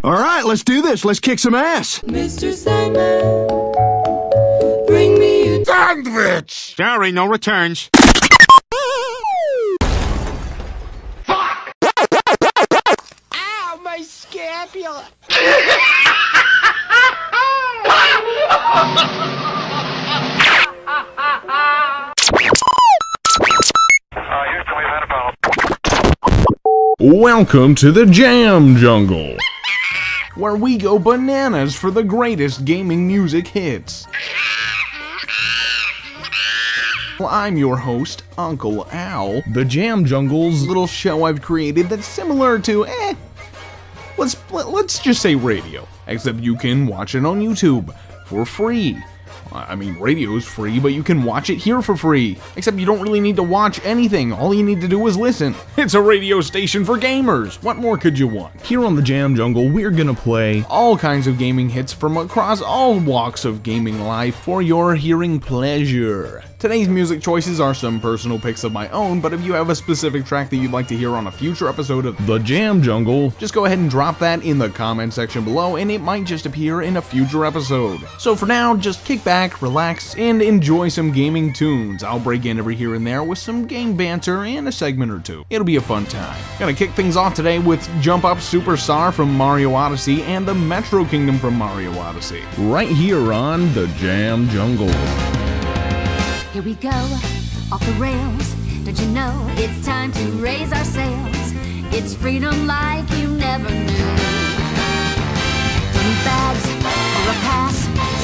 All right, let's do this. Let's kick some ass. Mr. Sandman, bring me a sandwich! Sorry, no returns. Fuck! Ow, my scapula! Welcome to the Jam Jungle, where we go bananas for the greatest gaming music hits. Well, I'm your host, Uncle Al. The Jam Jungle's little show I've created that's similar to, let's just say radio, except you can watch it on YouTube for free. I mean, radio's free, but you can watch it here for free. Except you don't really need to watch anything. All you need to do is listen. It's a radio station for gamers. What more could you want? Here on the Jam Jungle, we're gonna play all kinds of gaming hits from across all walks of gaming life for your hearing pleasure. Today's music choices are some personal picks of my own, but if you have a specific track that you'd like to hear on a future episode of The Jam Jungle, just go ahead and drop that in the comment section below and it might just appear in a future episode. So for now, just kick back, relax, and enjoy some gaming tunes. I'll break in every here and there with some game banter and a segment or two. It'll be a fun time. Gonna kick things off today with Jump Up Superstar from Mario Odyssey and the Metro Kingdom from Mario Odyssey, right here on The Jam Jungle. Here we go, off the rails. Don't you know it's time to raise our sails? It's freedom like you never knew. Don't need bags or a pass.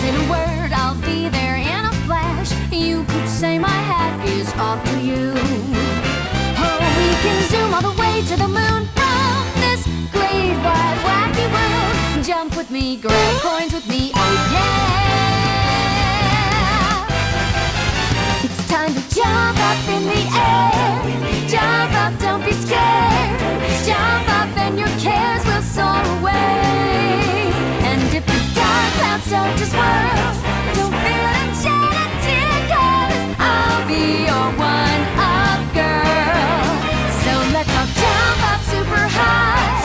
Say the word, I'll be there in a flash. You could say my hat is off to you. Oh, we can zoom all the way to the moon from this great wide wacky world. Jump with me, grab coins with me, oh yeah. It's time to jump up in the air. Jump up, don't be scared. Jump up and your cares will soar away. And if the dark clouds start to swirl, don't feel enchanted, 'cause I'll be your one-up girl. So let's all jump up super high,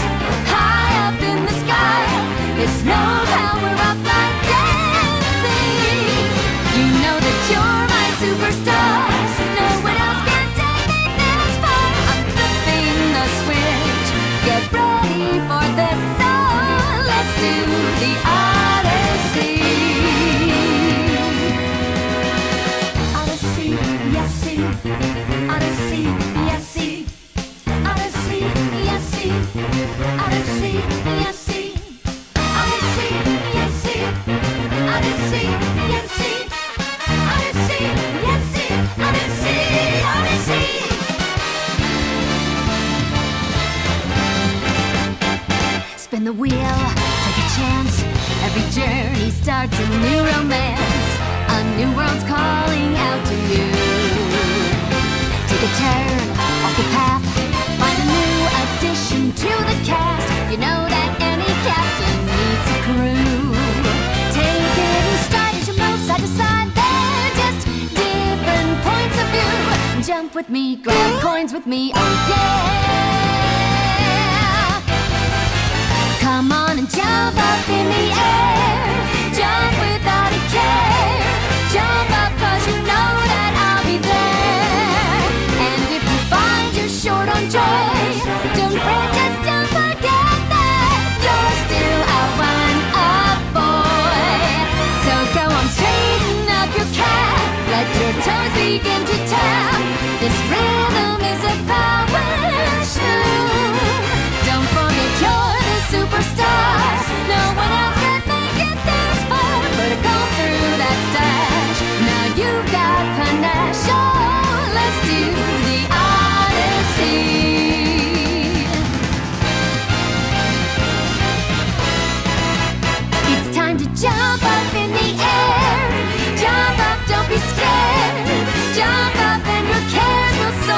high up in the sky. It's no power up like dancing. You know that you're my superstar. No one else can take me this far. I'm flipping the switch. Get ready for this song. Let's do the Odyssey. Odyssey, yes, see. Odyssey, yes, see. Odyssey, yes, see. Odyssey, yes, see. Odyssey, yes, see. Odyssey, yes, see. Odyssey, yes, see. Odyssey, Odyssey. Spin the wheel, take a chance. Every journey starts a new romance. A new world's calling out to you. Take a turn off the path. Find a new addition to the cast. You know that any captain needs a crew. Take it in stride as you move side to side. They're just different points of view. Jump with me, grab coins with me, oh yeah. Come on and jump up in the air. Jump without a care. Jump up 'cause you know that I'll be there. And if you find you're short on joy, don't fret, just don't forget that you're still a one-up boy. So go on, straighten up your cap. Let your toes begin to tap. This rhythm is a power tune. Don't forget you're the superstar. No one else can make it this far. But go through that stash. Now you've got panache. Oh, let's do the Odyssey. It's time to jump up in the air. Jump up, don't be scared. Jump up and your cares will soar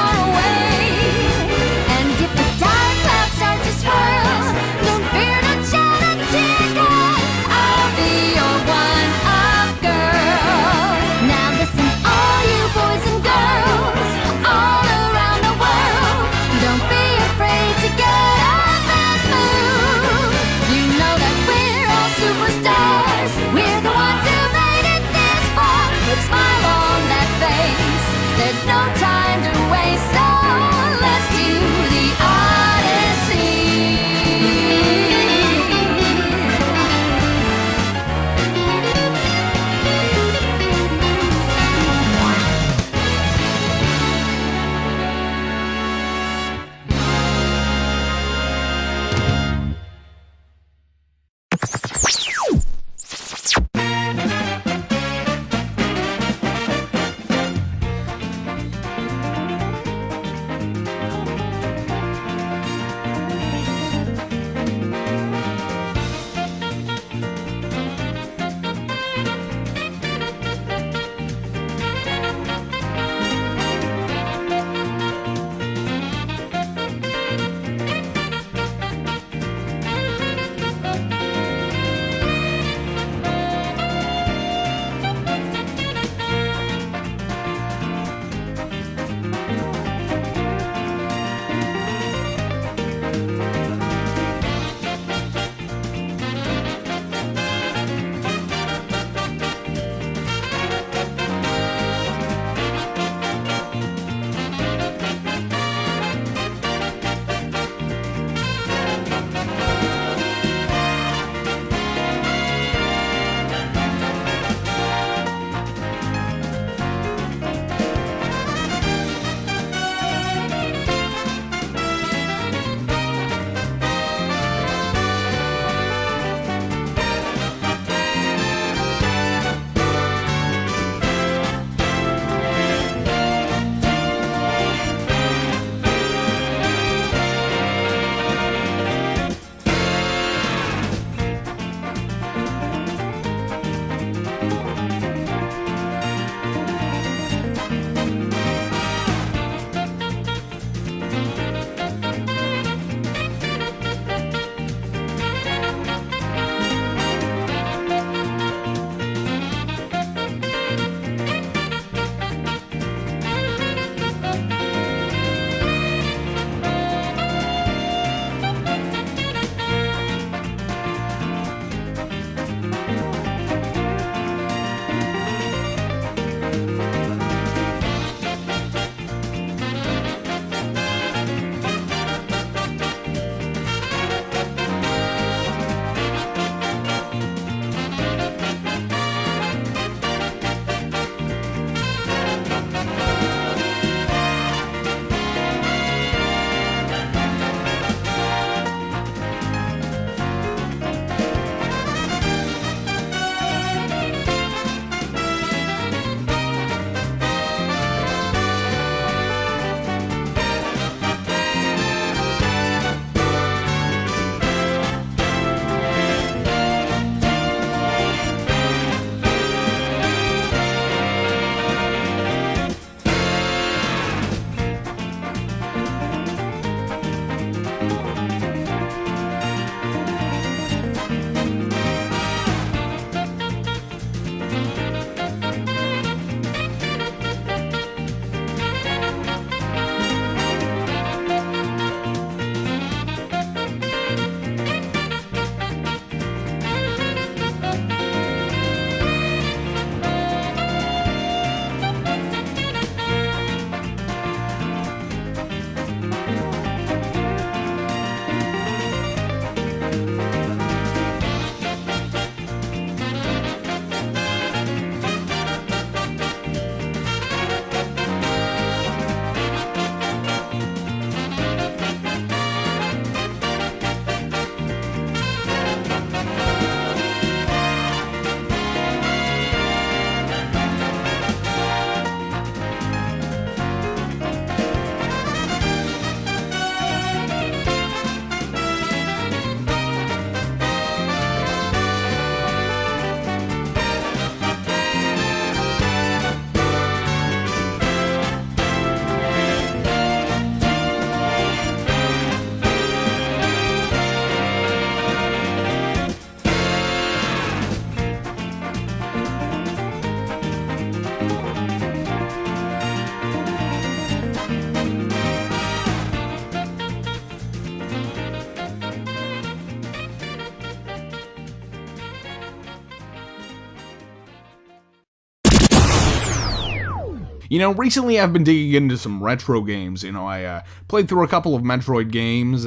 You know, recently I've been digging into some retro games. You know, I played through a couple of Metroid games,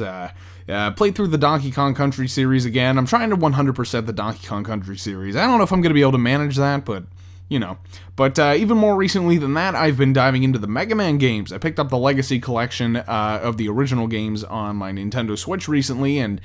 played through the Donkey Kong Country series again. I'm trying to 100% the Donkey Kong Country series. I don't know if I'm going to be able to manage that, but you know. But even more recently than that, I've been diving into the Mega Man games. I picked up the Legacy Collection of the original games on my Nintendo Switch recently, and,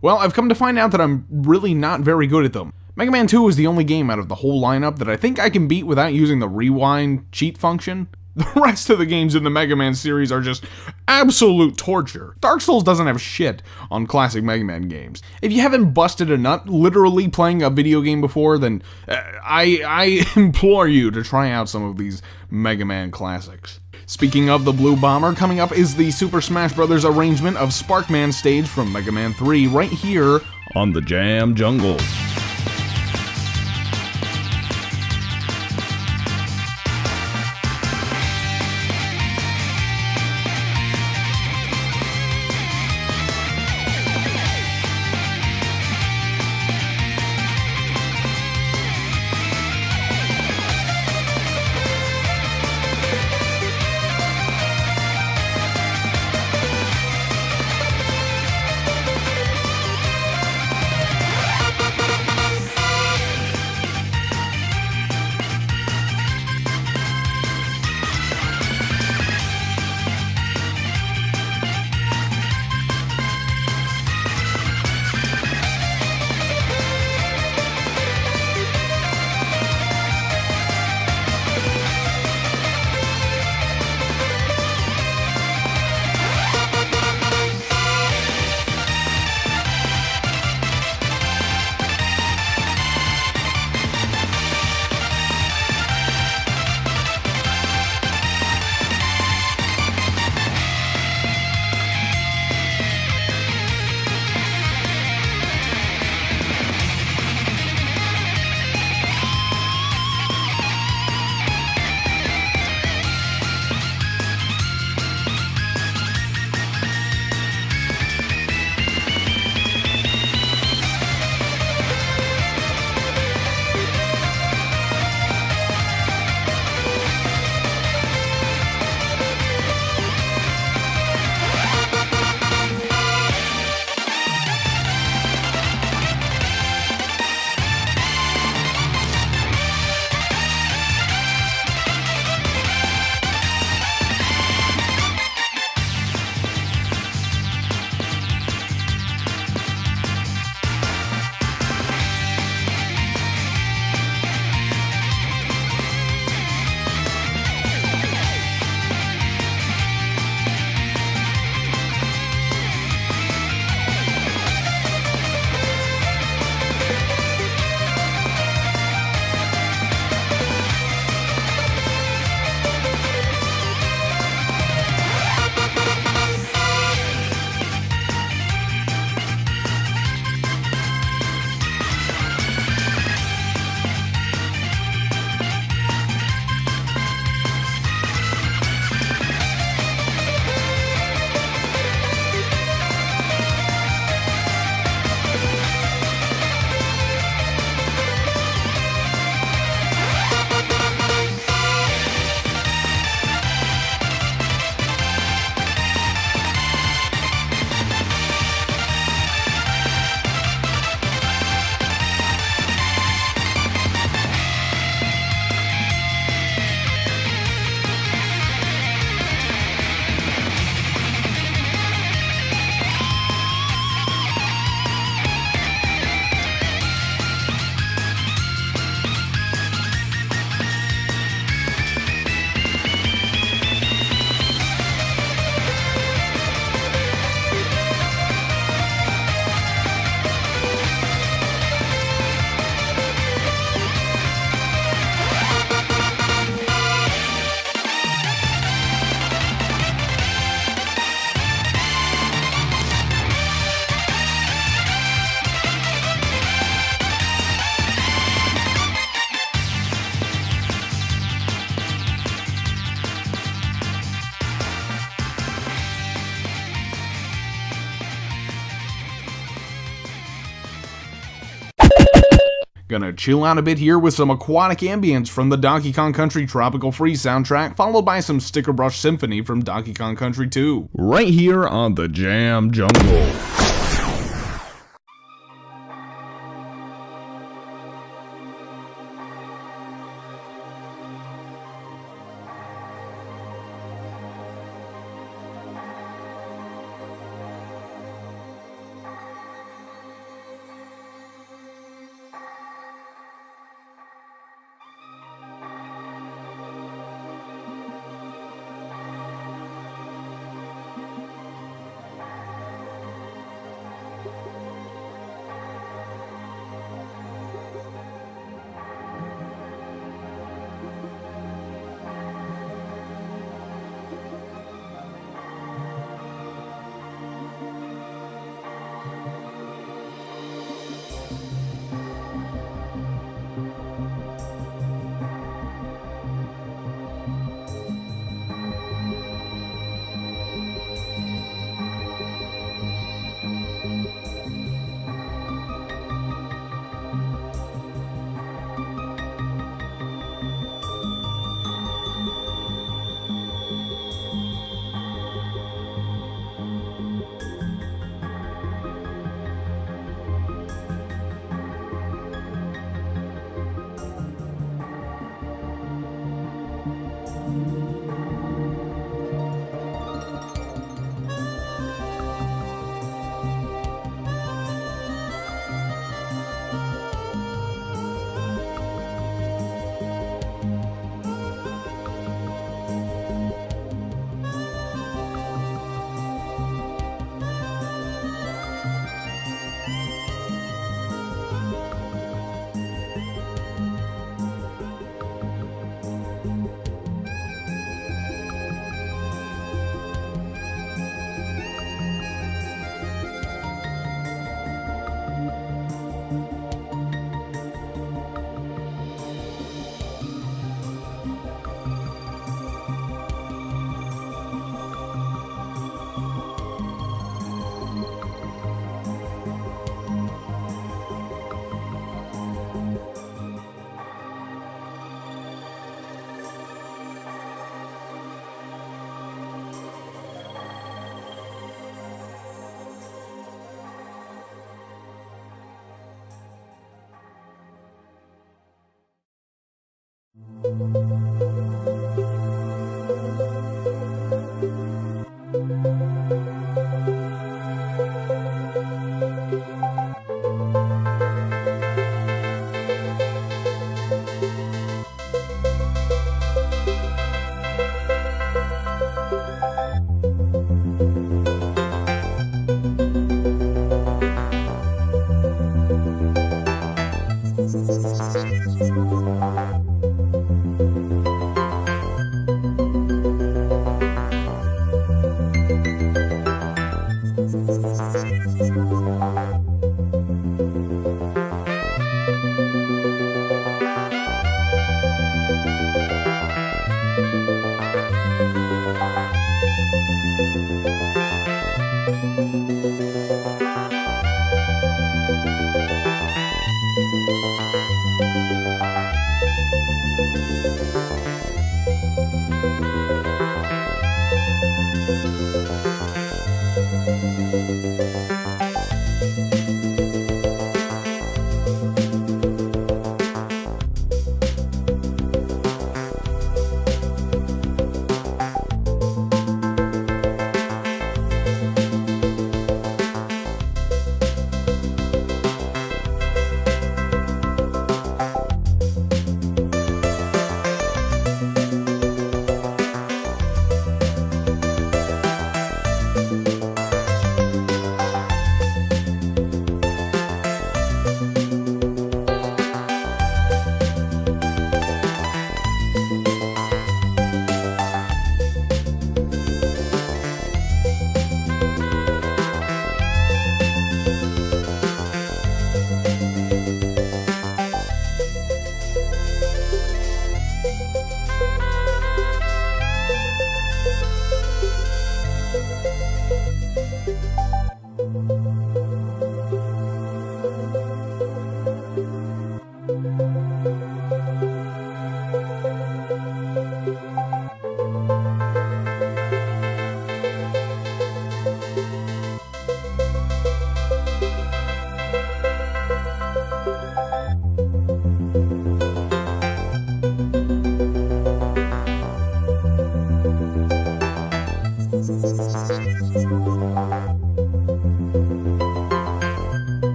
well, I've come to find out that I'm really not very good at them. Mega Man 2 is the only game out of the whole lineup that I think I can beat without using the rewind cheat function. The rest of the games in the Mega Man series are just absolute torture. Dark Souls doesn't have shit on classic Mega Man games. If you haven't busted a nut literally playing a video game before, then I implore you to try out some of these Mega Man classics. Speaking of the Blue Bomber, coming up is the Super Smash Bros. Arrangement of Sparkman stage from Mega Man 3 right here on the Jam Jungle. Gonna chill out a bit here with some aquatic ambience from the Donkey Kong Country Tropical Freeze soundtrack, followed by some Sticker Brush Symphony from Donkey Kong Country 2. Right here on the Jam Jungle.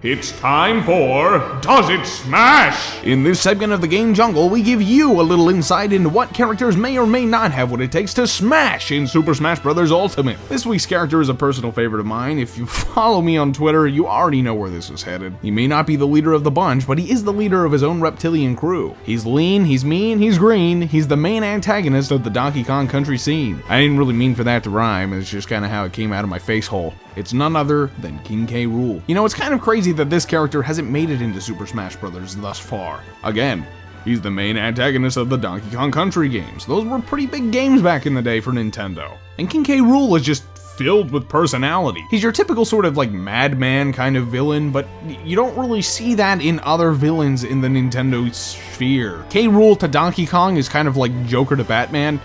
It's time for Does It Smash? In this segment of the Game Jungle, we give you a little insight into what characters may or may not have what it takes to smash in Super Smash Bros. Ultimate. This week's character is a personal favorite of mine. If you follow me on Twitter, you already know where this is headed. He may not be the leader of the bunch, but he is the leader of his own reptilian crew. He's lean, he's mean, he's green, he's the main antagonist of the Donkey Kong Country scene. I didn't really mean for that to rhyme, it's just kind of how it came out of my face hole. It's none other than King K. Rool. You know, it's kind of crazy that this character hasn't made it into Super Smash Bros. Thus far. Again, he's the main antagonist of the Donkey Kong Country games. Those were pretty big games back in the day for Nintendo. And King K. Rool is just filled with personality. He's your typical sort of like madman kind of villain, but you don't really see that in other villains in the Nintendo sphere. K. Rool to Donkey Kong is kind of like Joker to Batman,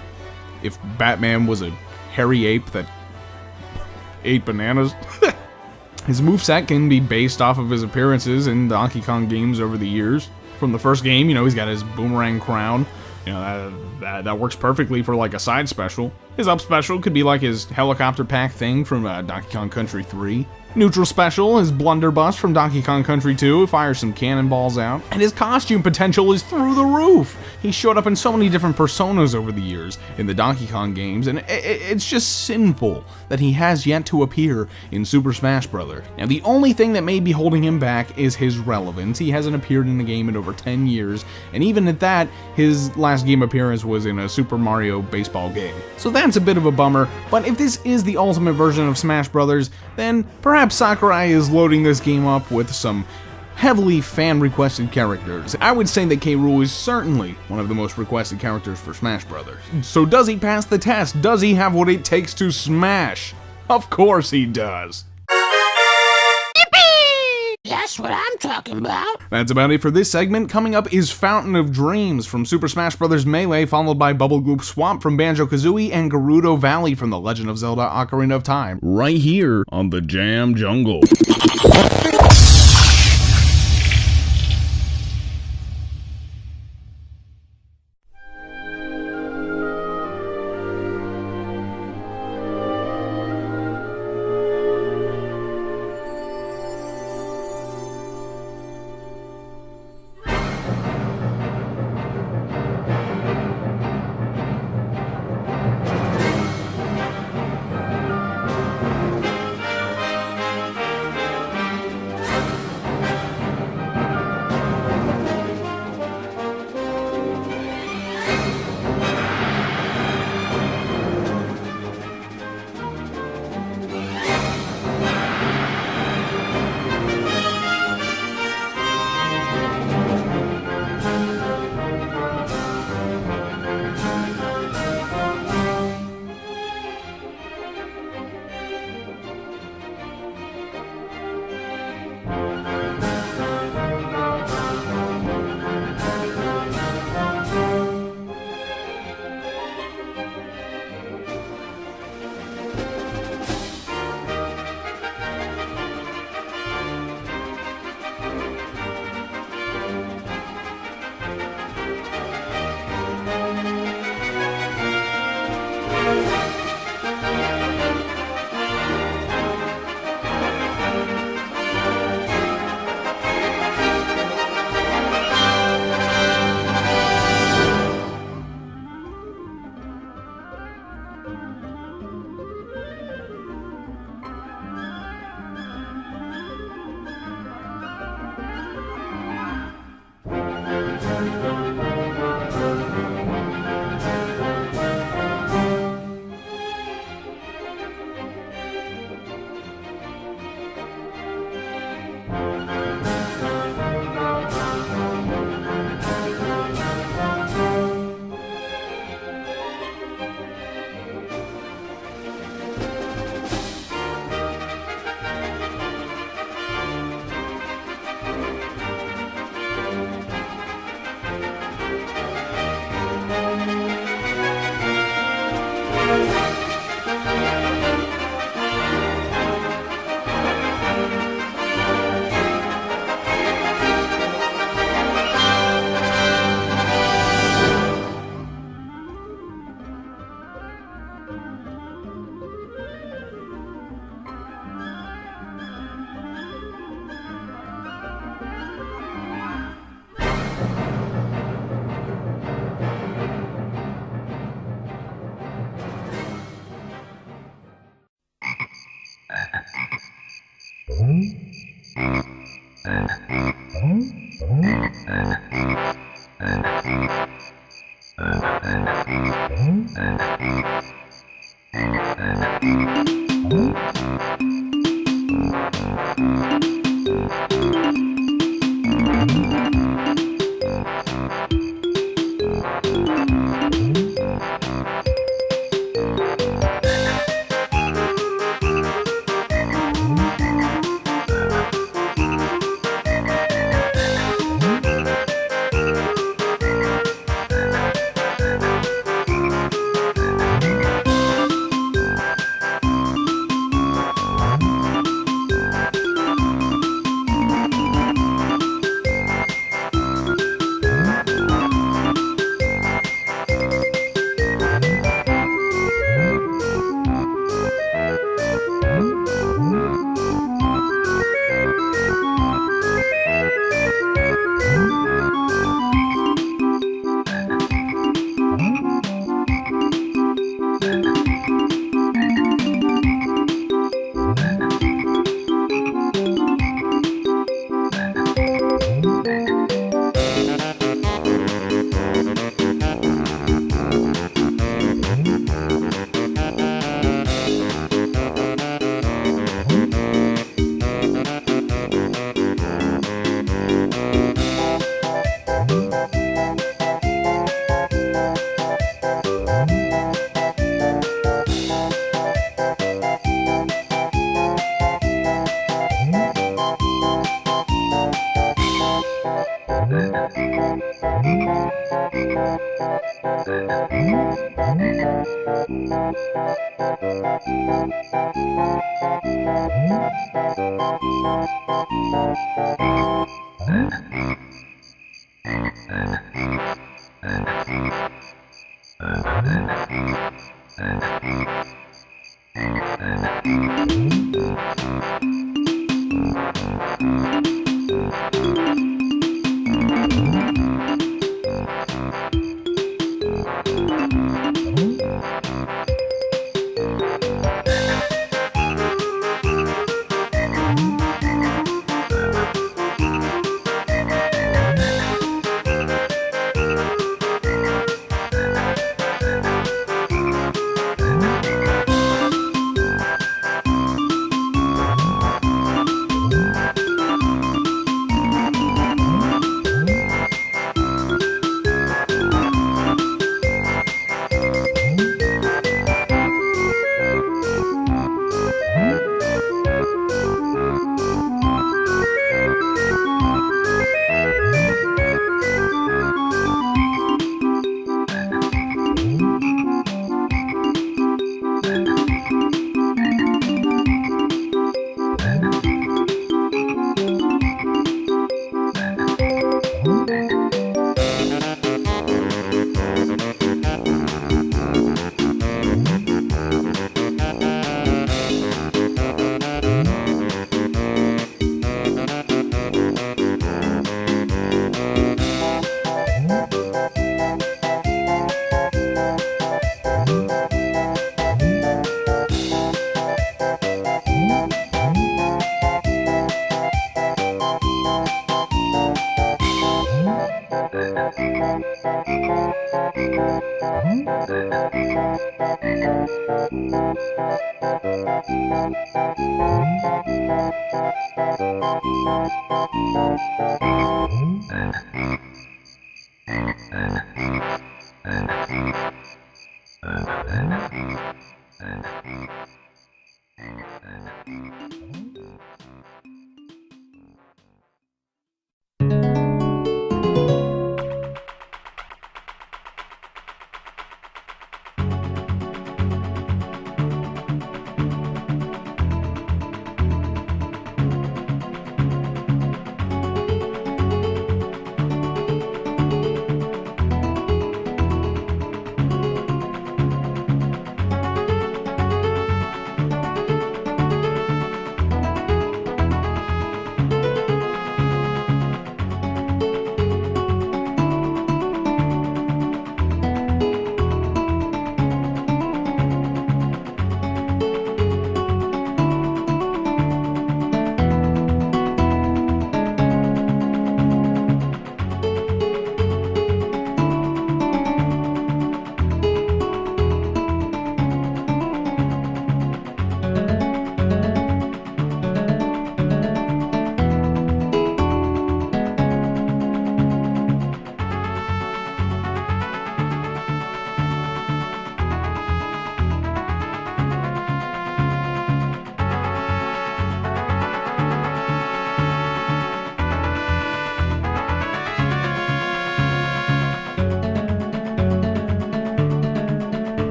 if Batman was a hairy ape that ate bananas. His moveset can be based off of his appearances in Donkey Kong games over the years. From the first game, you know, he's got his boomerang crown. You know, that works perfectly for like a side special. His up special could be like his helicopter pack thing from Donkey Kong Country 3. Neutral special is Blunderbuss from Donkey Kong Country 2, fires some cannonballs out. And his costume potential is through the roof. He showed up in so many different personas over the years in the Donkey Kong games, and it's just sinful that he has yet to appear in Super Smash Bros. Now, the only thing that may be holding him back is his relevance. He hasn't appeared in a game in over 10 years, and even at that, his last game appearance was in a Super Mario baseball game. So that's a bit of a bummer, but if this is the ultimate version of Smash Bros., then perhaps Sakurai is loading this game up with some heavily fan-requested characters. I would say that K. Rool is certainly one of the most requested characters for Smash Bros. So does he pass the test? Does he have what it takes to smash? Of course he does. That's what I'm talking about. That's about it for this segment. Coming up is Fountain of Dreams from Super Smash Bros. Melee, followed by Bubble Goop Swamp from Banjo-Kazooie and Gerudo Valley from The Legend of Zelda Ocarina of Time, right here on the Jam Jungle.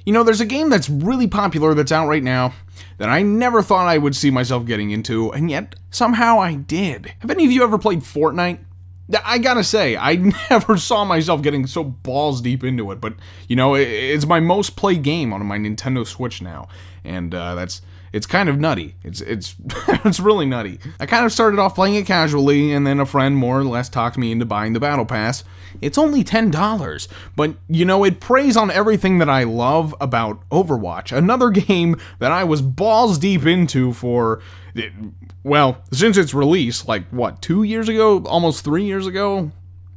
You know, there's a game that's really popular that's out right now that I never thought I would see myself getting into, and yet somehow I did. Have any of you ever played Fortnite? I gotta say, I never saw myself getting so balls deep into it, but, you know, it's my most played game on my Nintendo Switch now, and it's kind of nutty. It's it's really nutty. I kind of started off playing it casually, and then a friend more or less talked me into buying the Battle Pass. It's only $10, but, you know, it preys on everything that I love about Overwatch, another game that I was balls deep into for, well, since its release, like, what, 2 years ago? Almost 3 years ago?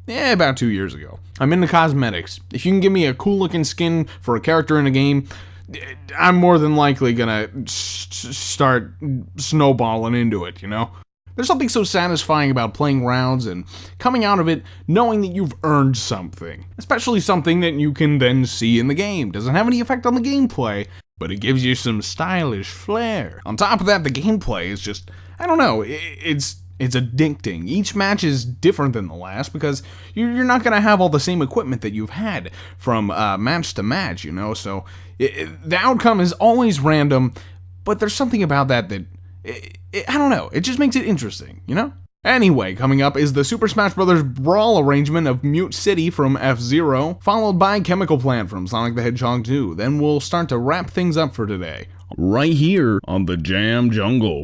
Yeah, about 2 years ago. I'm into cosmetics. If you can give me a cool looking skin for a character in a game, I'm more than likely gonna start snowballing into it, you know? There's something so satisfying about playing rounds and coming out of it knowing that you've earned something. Especially something that you can then see in the game. Doesn't have any effect on the gameplay, but it gives you some stylish flair. On top of that, the gameplay is just, I don't know, it's addicting. Each match is different than the last because you're not going to have all the same equipment that you've had from match to match, you know? So the outcome is always random, but there's something about that I don't know, it just makes it interesting, you know? Anyway, coming up is the Super Smash Bros. Brawl arrangement of Mute City from F-Zero, followed by Chemical Plant from Sonic the Hedgehog 2. Then we'll start to wrap things up for today, right here on the Jam Jungle.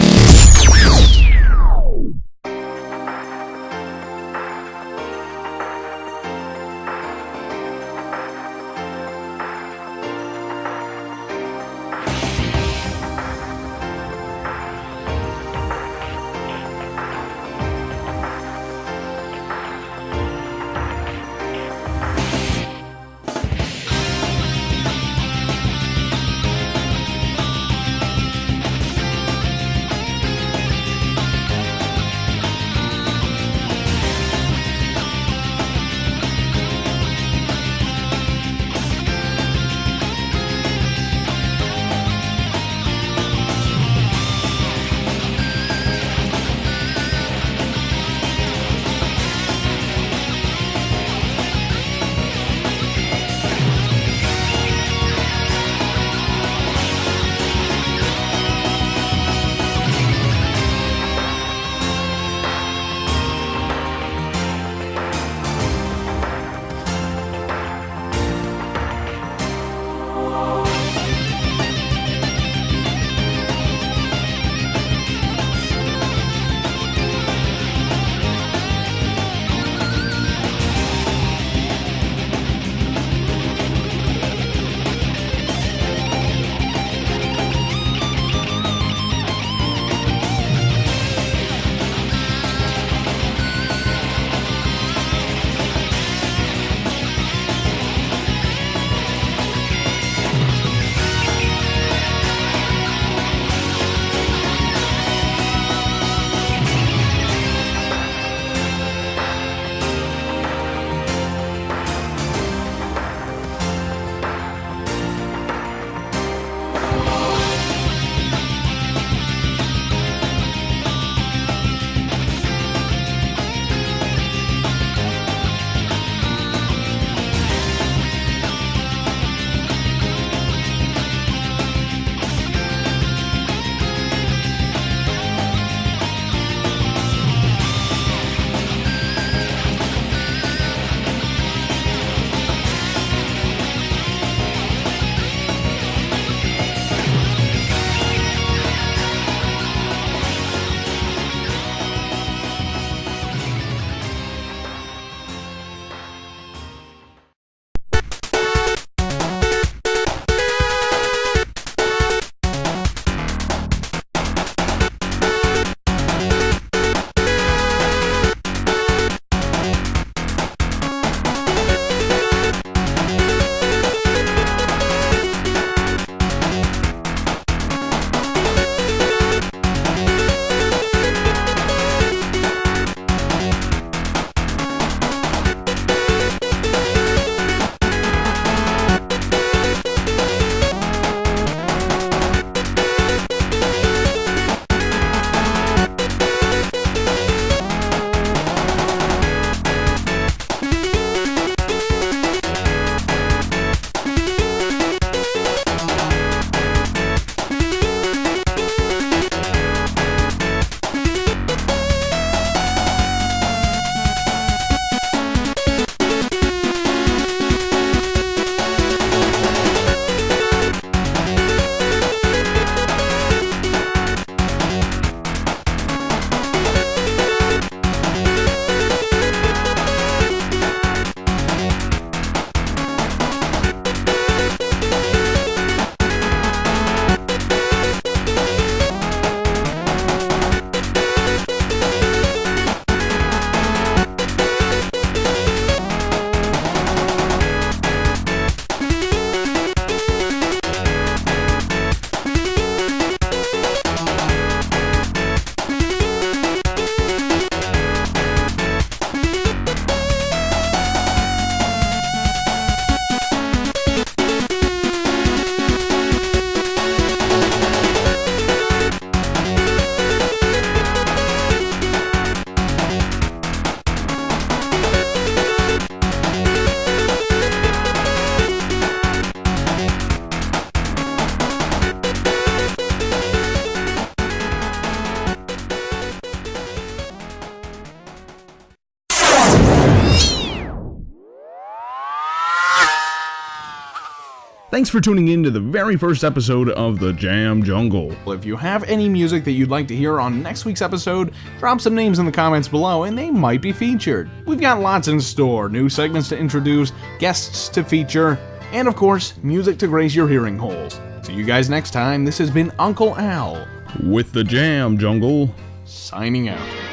Thanks for tuning in to the very first episode of The Jam Jungle. If you have any music that you'd like to hear on next week's episode, drop some names in the comments below and they might be featured. We've got lots in store, new segments to introduce, guests to feature, and of course, music to grace your hearing holes. See you guys next time. This has been Uncle Al with The Jam Jungle, signing out.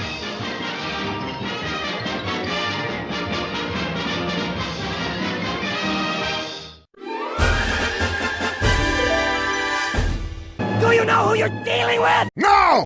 Do you know who you're dealing with? No!